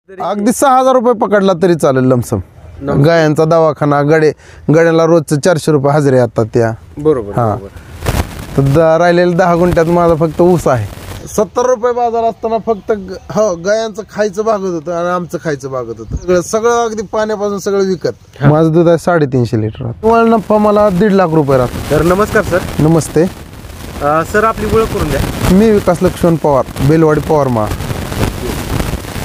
अगदी 6,000 रुपये पकडला तरी चालेल लमसम. गायांचा दवाखाना गड्याला रोजचं 400 रुपये हजेरी येतात त्या. बरोबर. हा. तर राहिलेले 10 गुंठ्यात माझा फक्त ऊस आहे. 70 रुपये बाजार असताना फक्त गायांचं खायचं भागत होतं आणि आमचं खायचं भागत होतं. सगळं अगदी पाण्यापासून सगळं विकत. माझं दूध आहे 350 लिटर. तुम्हाला नफा मला 1.5 लाख रुपये राहतो. तर नमस्कार सर. नमस्ते सर, आपली ओळख करून द्या. मी विकास लक्ष्मण पवार, बेलवाडी पवारमा.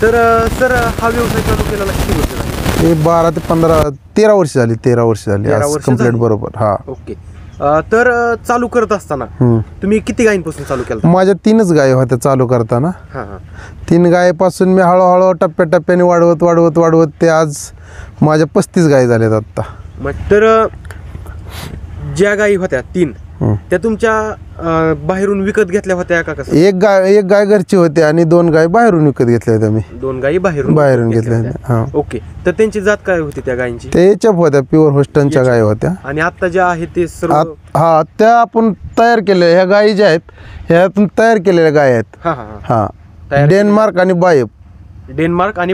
तर सर, हा व्यवसाय चालू केलेला किती वर्ष झाली? हे 12 ते 15 13 वर्ष झाली. 13 वर्ष झाली कंप्लीट. बरोबर. हा. ओके. तर चालू करत असताना तुम्ही किती गायींपासून चालू केलं? माझ्या 3च गायी होत्या चालू करताना. 3 गायीपासून मी हळूहळू टप्प्याटप्प्याने वाढवत ते आज माझ्या 35 गायी झाल्यात आता. तर ज्या गायी होत्या 3 त्या तुमच्या बाहेरून विकत घेतल्या होत्या का कसं? एक गाय घरची होती आणि 2 गायी बाहेरून विकत घेतल्या होत्या मी. 2 गायी बाहेरून घेतल्या होत्या. ओके. तर त्यांची जात काय होती त्या गायींची? ते एचएफ होत्या, प्युअर होस्टनच्या गायी होत्या. आणि आता ज्या आहेत ते सर्व हा, त्या आपण तयार केलेल्या ह्या गायी ज्या आहेत ह्यातून तयार केलेल्या गायी आहेत. हा. डेन्मार्क आणि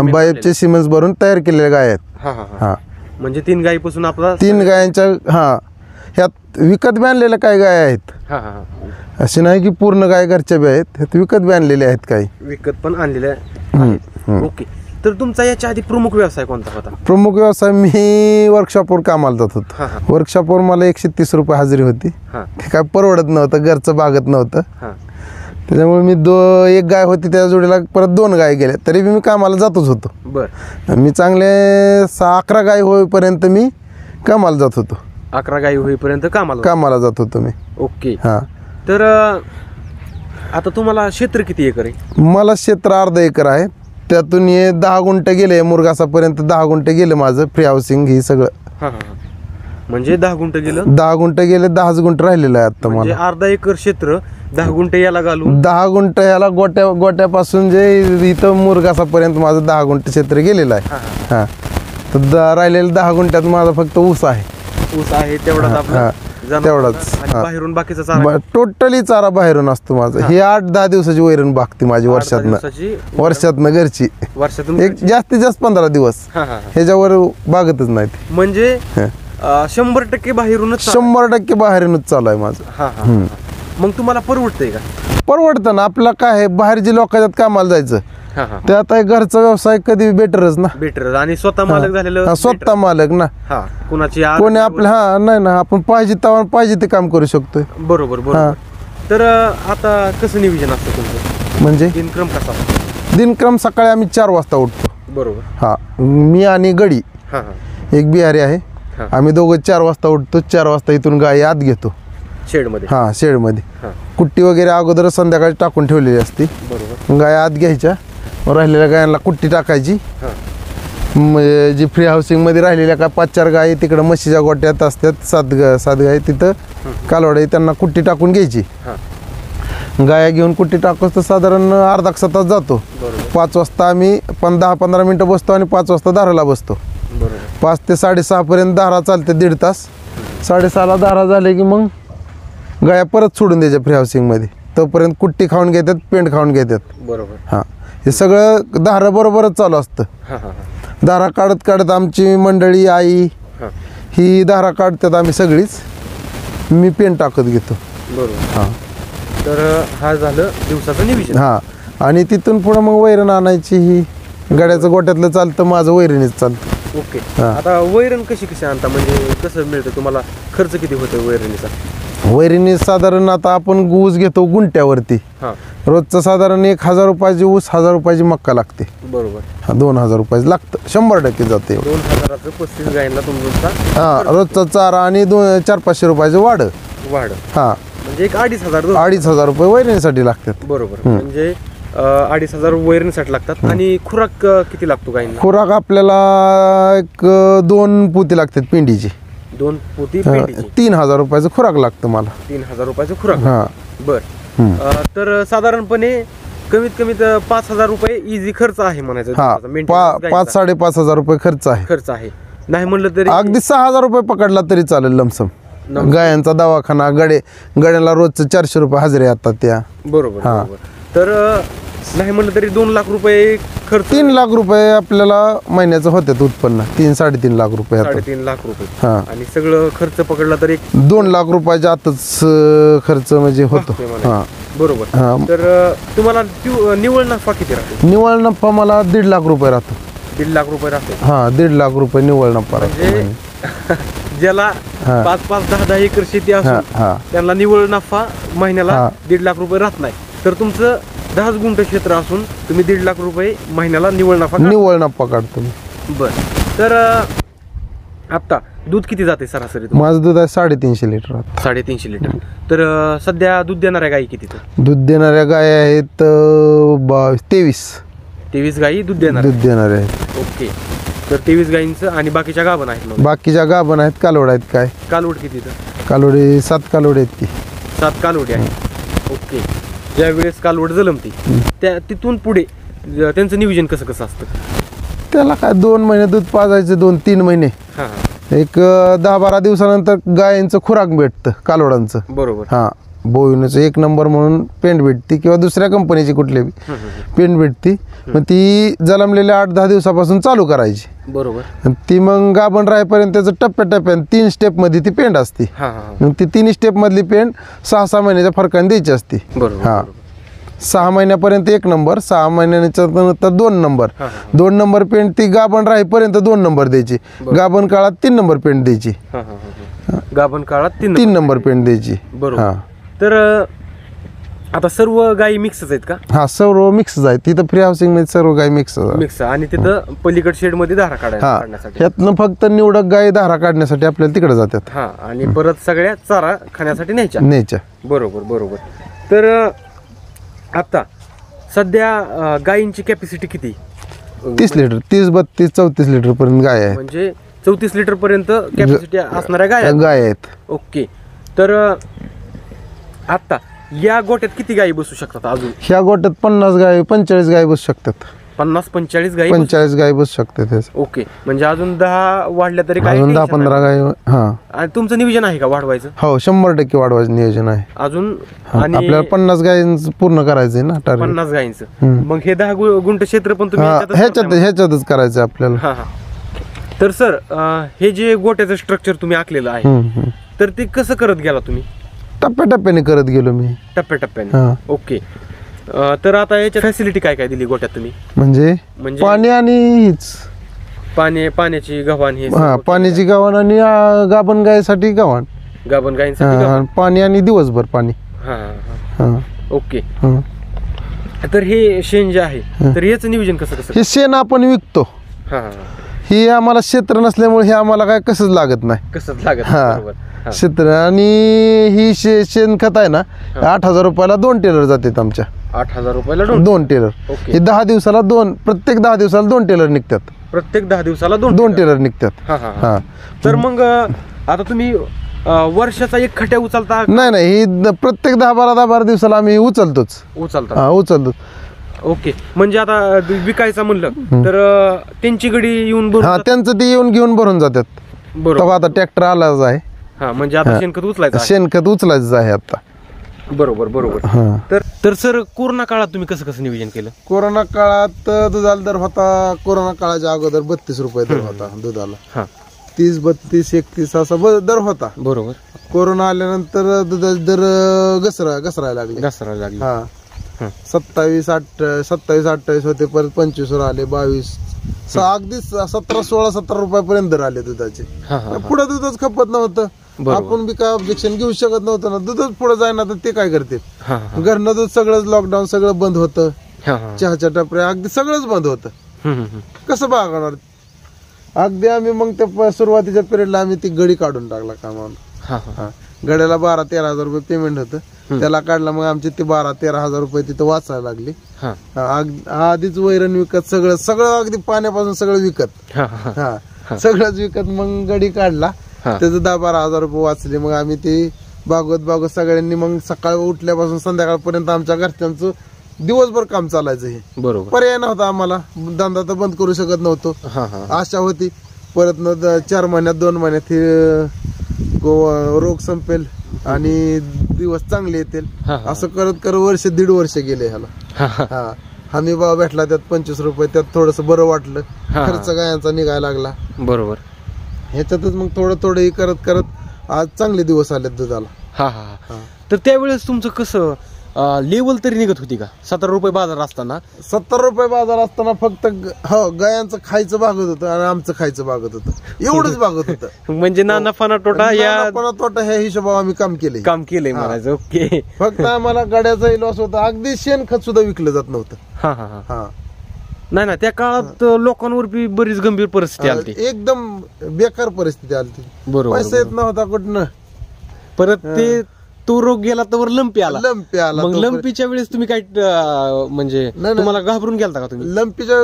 बायबचे सिमेंस भरून तयार केलेल्या गायी आहेत. हा. म्हणजे 3 गायीपासून आपला 3 गायांच्या ह्यात विकत बी आणलेल्या काही गाय आहेत. असे नाही की पूर्ण गाय घरच्या बी आहेत. ह्यात विकत बी आणलेल्या आहेत काही. विकत पण आणलेल्या आहेत. ओके. तर तुमचा याच्या आधी प्रमुख व्यवसाय कोणता होता? प्रमुख व्यवसाय मी वर्कशॉपवर कामाला जात होतो. वर्कशॉपवर मला 130 रुपये हजेरी होती. ते काय परवडत नव्हतं, घरचं भागत नव्हतं. त्याच्यामुळे मी 1 गाय होती त्या जोडीला परत 2 गाय गेल्या, तरी मी कामाला जातच होतो. मी चांगले 11 गाय होईपर्यंत मी कामाला जात होतो. 11 गायी होईपर्यंत कामाला जात होतो मी. ओके. तर आता तुम्हाला क्षेत्र किती एकर आहे? मला क्षेत्र अर्धा एकर आहे. त्यातून हे 10 गुंठे गेले, मुरगासापर्यंत 10 गुंठे गेले माझं फ्री हाऊसिंग ही सगळं. म्हणजे 10 गुंठे गेलं. 10 गुंठे गेले, 10 गुंठे राहिलेलं आहे आता मला. अर्धा एकर क्षेत्र 10 गुंठे याला घालून 10 गुंठे याला गोट्यापासून जे इथं मुरगासापर्यंत माझं 10 गुंठे क्षेत्र गेलेलं आहे. हा. तर राहिलेले 10 गुंठ्यात माझा फक्त ऊस आहे. तेवढाच. बाहेरून बाकीचा चारा टोटली चारा बाहेरून असतो माझं. हे 8-10 दिवसाची वैरण भागते माझी वर्षातनं घरची. वर्षातून जास्तीत जास्त 15 दिवस ह्याच्यावर भागतच नाही. म्हणजे 100% बाहेरूनच 100% बाहेरूनच चालू आहे माझं. मग तुम्हाला परवडतंय का? परवडतं ना. आपलं काय आहे, बाहेर जे लोकांच्यात कामाला जायचं ते आता घरचा व्यवसाय कधी बेटरच ना. बेटर. आणि स्वतः मालक झालेलं. स्वतः मालक ना. कोणी आपल्या नाही ना, आपण पाहिजे ते काम करू शकतोय. बरोबर. तर आता कसं नियोजन असतं तुमचं? म्हणजे दिनक्रम कसा? दिनक्रम सकाळी आम्ही 4 वाजता उठतो. बरोबर. हा. मी आणि गडी एक बिहारी आहे. आम्ही दोघं 4 वाजता उठतो. 4 वाजता इथून गाय आत घेतो शेडमध्ये. शेडमध्ये कुट्टी वगैरे अगोदर संध्याकाळी टाकून ठेवलेली असते. गाय आत घ्यायच्या, राहिलेल्या गायांना कुट्टी टाकायची. जी फ्री हाऊसिंग मध्ये राहिलेल्या का 5-4 गायी तिकडं म्हशीच्या गोट्यात असतात. 7 गायी तिथं कालवडे, त्यांना कुट्टी टाकून घ्यायची. गाया घेऊन कुट्टी टाकतो तर साधारण अर्धा तास जातो. 5 वाजता आम्ही 10-15 मिनिटं बसतो आणि 5 वाजता धाराला बसतो. 5 ते 6:30 पर्यंत धारा चालते. 1.5 तास. 6:30ला धारा झाले की मग गाया परत सोडून द्यायच्या फ्री हाऊसिंग मध्ये. तोपर्यंत कुट्टी खाऊन घेतात, पेंट खाऊन घेतात. बरोबर. हे सगळं धारा बरोबरच चालू असतं. धारा काढत आमची मंडळी आई ही धारा काढतात. आम्ही सगळीच. मी पेंट टाकत घेतो. बरोबर. तर हा झालं दिवसाचं नियोजन. आणि तिथून पुढे मग वैरण आणायची. ही गाड्याचं गोट्यातलं चालतं, माझं वैरणीच चालतं. ओके. आता वैरण कशी आणता? म्हणजे कसं मिळतं तुम्हाला? खर्च किती होतो वैरणीचा? वैरणी साधारण आता आपण ऊस घेतो गुंट्यावरती. रोजचं साधारण 1,000 रुपयाची ऊस, 1,000 रुपयाची मक्का लागते. बरोबर. 2,000 रुपये लागतं. 100% जाते. 2,000चं 35 गायींना तुमचा रोजचा चारा आणि 400-500 रुपयाचं वाढ. म्हणजे एक 2,500 रुपये वैरणीसाठी लागतात. बरोबर. म्हणजे 2,500 वैरणीसाठी लागतात. आणि खुराक किती लागतो गायींना? खुराक आपल्याला एक 2 पोती लागतात पेंडीची. 2 पोती 3,000 रुपयाचं खुराक लागतं मला. 3,000 रुपयाचं खुराक. बर. तर साधारणपणे कमीत कमी 5,000 रुपये इझी खर्च आहे म्हणायचं. 5-5.5 रुपये खर्च आहे. नाही म्हणलं तरी अगदी 6,000 रुपये पकडला तरी चालेल लमसम. गायांचा दवाखाना गड्याला रोजचं 400 रुपये हजेरी येतात त्या. बरोबर. तर नाही म्हणलं तरी 2 लाख रुपये खर्च. 3 लाख रुपये आपल्याला महिन्याचं होत्यात उत्पन्न. 3-3.5 लाख रुपये आता. 3.5 लाख रुपये. हा. आणि सगळं खर्च पकडला तर एक 2 लाख रुपयाच्या आतच खर्च म्हणजे होतो. वाचतोय मला. हा. बरोबर. हा. तर तुम्हाला निव्वळ नफा किती राहतो? निव्वळ नफा मला 1.5 लाख रुपये राहतो. 1.5 लाख रुपये राहतो. हा, 1.5 लाख रुपये निव्वळ नफा राहतो. म्हणजे ज्याला हा. 5-5, 10-10 एकर शेती हा, असून हा. त्यांना निव्वळ नफा महिन्याला हा. 1.5 लाख रुपये राहत नाही. तर तुमचं 10 गुंठ क्षेत्र असून तुम्ही 1.5 लाख रुपये महिन्याला निव्वळ नफा निव्वळ नफा काढतो मी. बर. तर आता दूध किती जाते सरासरी? माझं दूध आहे 350 लिटर राहतं. 350 लिटर. तर सध्या दूध देणाऱ्या गायी किती? दूध देणाऱ्या गाय आहेत 23 गायी दूध देणार. दूध देणारे आहेत. ओके. तर 23 गायींचं आणि बाकीच्या गाभण आहेत मग? बाकीच्या गाभण आहेत, कालवड आहेत. काय कालवड किती? तर कालवडी 7 कालवडी आहेत ती. 7 कालवडी आहेत. ओके. ज्या वेळेस कालवड जलमती त्या तिथून पुढे त्यांचं नियोजन कसं कसं असतं? त्याला काय 2 महिने दूध पाजायचं, 2-3 महिने. हां. एक 10-12 दिवसानंतर गायींचं खुराक भेटतं कालवडांचं. बरोबर. हा, बोविनचं 1 नंबर म्हणून पेंट भेटती किंवा दुसऱ्या कंपनीची कुठली पेंट भेटती. मग ती जलमलेल्या 8-10 दिवसापासून चालू करायची. बरोबर. आणि ती मग गाभण राहीपर्यंत त्याचं टप्प्याटप्प्याने 3 स्टेपमध्ये ती पेंट असते. हां हां. मग ती 3 स्टेपमधली पेंट 6-6 महिन्याच्या फरकाने द्यायची असते. बरोबर. हा. 6 महिन्यापर्यंत 1 नंबर, 6 महिन्याच्या नंतर 2 नंबर. 2 नंबर पेंट ती गाभण राहीपर्यंत 2 नंबर द्यायची. गाभण काळात 3 नंबर पेंट द्यायची. गाभण काळात 3 नंबर पेंट द्यायची. बरोबर. तर आता सर्व गायी मिक्सच आहेत का? हा, सर्व मिक्स आहे तिथं. फ्री हाऊसिंग मध्ये सर्व गाय मिक्स आहे. मिक्स. आणि तिथं पलीकड शेड मध्ये धारा हा, काढण्यासाठी. ह्यातनं फक्त निवडक गाय धारा काढण्यासाठी आपल्याला तिकडे जातात. हा. आणि परत सगळ्या चारा खाण्यासाठी न्यायच्या. बरोबर बरोबर. तर आता सध्या गायींची कॅपॅसिटी किती? 30 लिटर, 30-32-34 लिटर पर्यंत गाय आहे. म्हणजे 34 लिटर पर्यंत कॅपॅसिटी असणाऱ्या गाय आहेत. ओके. तर आता या गोट्यात किती गायी बसू शकतात अजून? ह्या गोट्यात 50 गाय 45 गाय बसू शकतात. 50-45 गायी? 45 गाय बसू शकतात. ओके. म्हणजे अजून 10 वाढल्या तरी काय? अजून 10-15 गाय. हा. आणि तुमचं नियोजन आहे का वाढवायचं? हो, 100% वाढवायचं नियोजन आहे अजून. आणि आपल्याला 50 गायींचं पूर्ण करायचंय ना टार्गेट. 50 गायींचं. मग हे 10 गुंठ क्षेत्र पण तुम्ही ह्याच्यातच करायचं आपल्याला. हा हा. तर सर हे जे गोट्याचं स्ट्रक्चर तुम्ही आखलेलं आहे तर ते कसं करत गेला तुम्ही? टप्प्याटप्प्याने करत गेलो मी. टप्प्याटप्प्याने. ओके. तर आता याच्या फॅसिलिटी काय काय दिली गोट्यात तुम्ही? म्हणजे पाणी आणि हीच पाण्याची गव्हाण हे. हा, पाण्याची गव्हाण आणि गाभण गायसाठी गव्हाण. गाभण गायींसाठी पाणी आणि दिवसभर पाणी. हा. ओके. तर हे शेण जे आहे तर याचं नियोजन कसं? हे शेण आपण विकतो. ही आम्हाला क्षेत्र नसल्यामुळे हे आम्हाला काय कसंच लागत नाही. कसंच लागत. हा, क्षेत्र. आणि ही शेणखत आहे ना, 8,000 रुपयाला 2 टेलर जातात आमच्या. 8,000 रुपयाला 2 टेलर. हे 10 दिवसाला 2, प्रत्येक 10 दिवसाला 2 टेलर निघतात. प्रत्येक 10 दिवसाला 2 टेलर निघतात. हा. तर मग आता तुम्ही वर्षाचा एक खट्या उचलता? नाही, ही प्रत्येक 10-12 दिवसाला आम्ही उचलतोच. उचलतो. ओके. म्हणजे आता विकायचं म्हणलं तर त्यांची गडी येऊन भरून? हा, त्यांचं ते येऊन घेऊन भरून जातात. बरोबर. आता ट्रॅक्टर आलाच आहे. हा, म्हणजे आता शेणखत उचलायचं? शेणखत उचलायचं आहे आता. बरोबर बरोबर. तर सर कोरोना काळात तुम्ही कसं नियोजन केलं? कोरोना काळात दुधाला दर होता. कोरोना काळाच्या अगोदर 32 रुपये दर होता दुधाला. 30, 32, 31 असा दर होता. बरोबर. कोरोना आल्यानंतर दुधाचे दर घसरायला लागले. हा. 27-28 होते, परत 25 वर आले, 22, अगदी 17-16-17 रुपयापर्यंत दर आले दुधाचे. पुढे दूधच खपत नव्हतं. आपण बी काय ऑब्जेक्शन घेऊ शकत नव्हतं ना. दूधच पुढे जायना तर ते काय करते? घरनं दूध सगळंच लॉकडाऊन सगळं बंद होतं. चहाच्या टपऱ्या अगदी सगळंच बंद होतं. कसं बागणार? अगदी आम्ही मग त्या सुरुवातीच्या पिरियडला आम्ही ती गडी काढून टाकला कामावर. गड्याला 12-13 हजार रुपये पेमेंट होतं. त्याला काढला. मग आमची ते 12-13 हजार रुपये तिथं वाचायला लागली. आधीच वैरण विकत सगळं अगदी पाण्यापासून सगळं विकत. सगळंच विकत मग गडी काढला. त्याचं 10-12 हजार रुपये वाचले. मग आम्ही ते भागवत सगळ्यांनी मग सकाळ उठल्यापासून संध्याकाळपर्यंत आमच्या घरच्यांचं दिवसभर काम चालायचं. हे बरोबर. पर्याय नव्हता आम्हाला. धंदा तर बंद करू शकत नव्हतो. आशा होती परत 4 महिन्यात 2 महिन्यात हे रोग संपेल, आणि दिवस चांगले येतील. हा, हा. असं करत करत वर्ष 1.5 वर्ष गेले ह्याला. हा हमी भाव भेटला, त्यात 25 रुपये, त्यात थोडस बरं वाटलं. हा. खर्च गायांचा निघायला लागला. बरोबर. ह्याच्यातच मग थोडं हे करत करत आज चांगले दिवस आलेत दुधाला. हा हा हा. तर त्यावेळेस तुमचं कसं लेवल तरी निघत होती का? 17 रुपये बाजार असताना 70 रुपये बाजार असताना फक्त गायांचं खायचं भागत होतं आणि आमचं खायचं भागत होतं, एवढंच भागत होतं. म्हणजे ना नफा ना तोटा या नाना तोटा ह्या हिशोबावर आम्ही काम केले. काम केलंय म्हणायचं. ओके. फक्त आम्हाला गाड्याचाही लॉस होता, अगदी शेणखत सुद्धा विकलं जात नव्हतं. हा हा हा. हा नाही ना, त्या काळात लोकांवर बी बरीच गंभीर परिस्थिती आली. एकदम बेकार परिस्थिती आली. बरोबर. पैसा येत नव्हता कुठनं. परत ते तो रोग गेला तर लंपी आला. लंपी आला. मग लंपीच्या वेळेस तुम्ही काय म्हणजे नाही. तुम्हाला घाबरून गेलता का तुम्ही? लंपीच्या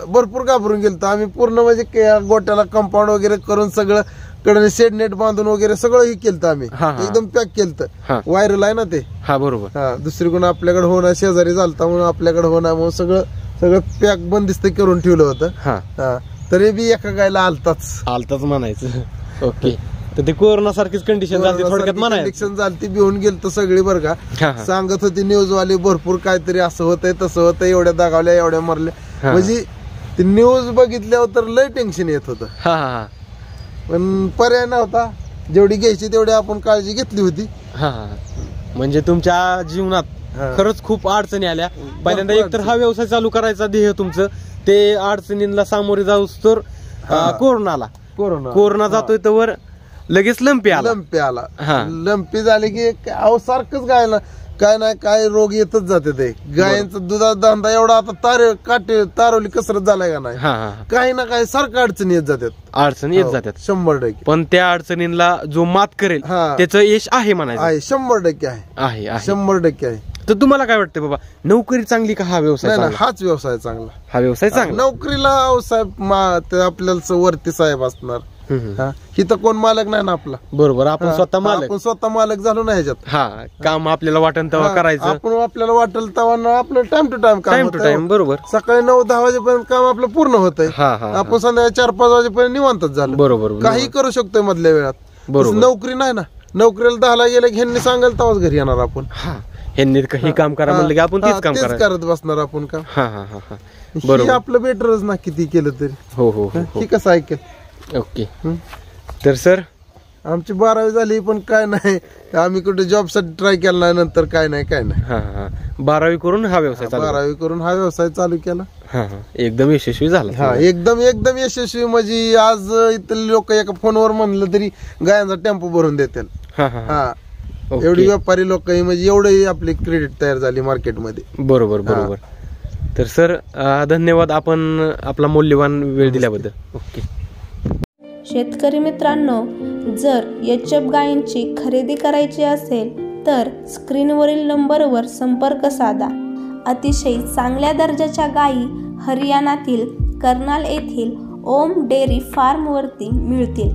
भरपूर घाबरून गेलतो आम्ही. पूर्ण म्हणजे गोट्याला कंपाऊंड वगैरे करून सगळं कडे शेड नेट बांधून वगैरे सगळं हे केलं आम्ही. हा, हा. एकदम पॅक हा. केलं. व्हायरल आहे ना ते. हा बरोबर. हा दुसरीकडून आपल्याकडे होणार, शेजारी चालता म्हणून आपल्याकडे होणार म्हणून सगळं पॅक बंदिस्त करून ठेवलं होतं. हा. हा तरी बी एका गायला आलताच म्हणायचं. ओके. तर ते कोरोना सारखीच कंडिशन झाली थोडक्यात म्हणायचं. कंडिशन झाली ती, भिवून गेल तर सगळी बरं का. हा, हा. सांगत होती न्यूज वाले भरपूर काहीतरी असं होतंय तसं होतंय, एवढ्या दागावल्या एवढ्या मरल्या. हा. म्हणजे ती न्यूज बघितल्यावर तर लय टेन्शन येत होतं. हा हा हा. पण पर्याय नव्हता. जेवढी घ्यायची तेवढी आपण काळजी घेतली होती. हा हा. म्हणजे तुमच्या जीवनात हा. खरंच खूप अडचणी आल्या. पहिल्यांदा एकतर हा व्यवसाय चालू करायचा ध्येय तुमचं, ते अडचणींना सामोरे जाऊस तर कोरोना आला. कोरोना जातोय तर लगेच लंपी आला. हा. लंपी झाली की अहो सारखंच गायला काय नाही काय रोग येतच जाते. ते गायांचं दुधाचा धंदा एवढा आता तारवली कसरत झालाय का नाही. हा हा. काही ना काही सारखं अडचणी येत जातात. अडचणी येत जातात 100%. पण त्या अडचणींना जो मात करेल हा. त्याचं यश आहे म्हणायचं. आहे 100% आहे. आहे आहे. 100% आहे. तर तुम्हाला काय वाटतं बाबा, नोकरी चांगली का हा व्यवसाय नाही ना, चांगला? हाच व्यवसाय चांगला. हा व्यवसाय चांगला. नोकरीला साहेब ते आपल्याला वरती साहेब असणार. हम्म. इथं कोण मालक नाही ना आपला. बरोबर. आपण स्वतः मालक. आपण स्वतः मालक झालो ना ह्याच्यात. हा. काम आपल्याला वाटेल तेव्हा करायचं. आपण आपल्याला वाटेल तेव्हा आपलं time to time time to time. बरोबर. सकाळी 9-10 वाजेपर्यंत काम आपलं पूर्ण होतंय. हा हा. आपण संध्याकाळी 4-5 वाजेपर्यंत निवांतच झालं. बरोबर. काही करू शकतोय मधल्या वेळात. बरोबर. नोकरी नाही ना. नोकरीला 10ला गेलं की ह्यांनी सांगाल तेव्हाच घरी येणार आपण. हा. ह्यांनी काही काम करा म्हणलं की आपण तेच काम तेच करायचं. करत बसणार आपण काम. हा हा हा हा. हे बरोबर. आपलं बेटरच ना किती केलं तरी. हो हो हो. हे कसं ऐकेल. ओके. तर सर आमची 12वी झाली पण काय नाही, आम्ही कुठे जॉब साठी ट्राय केला नाही. नंतर काय नाही. हा हा. 12वी करून हा व्यवसाय चालू. 12वी करून हा व्यवसाय चालू केला. हा हा. एकदम यशस्वी झाला. हा एकदम यशस्वी. म्हणजे आज इथले लोक एका फोनवर म्हणलं तरी गायांचा टेम्पो भरून देतील. हा हा. हा ओके. एवढी व्यापारी लोक म्हणजे एवढी आपली क्रेडिट तयार झाली मार्केटमध्ये. बरोबर बरोबर. तर सर धन्यवाद आपण आपला मौल्यवान वेळ दिल्याबद्दल. ओके. शेतकरी मित्रांनो, जर HF गायींची खरेदी करायची असेल तर स्क्रीनवरील नंबरवर संपर्क साधा. अतिशय चांगल्या दर्जाच्या गायी हरियाणातील कर्नाल येथील ओम डेअरी फार्मवरती मिळतील.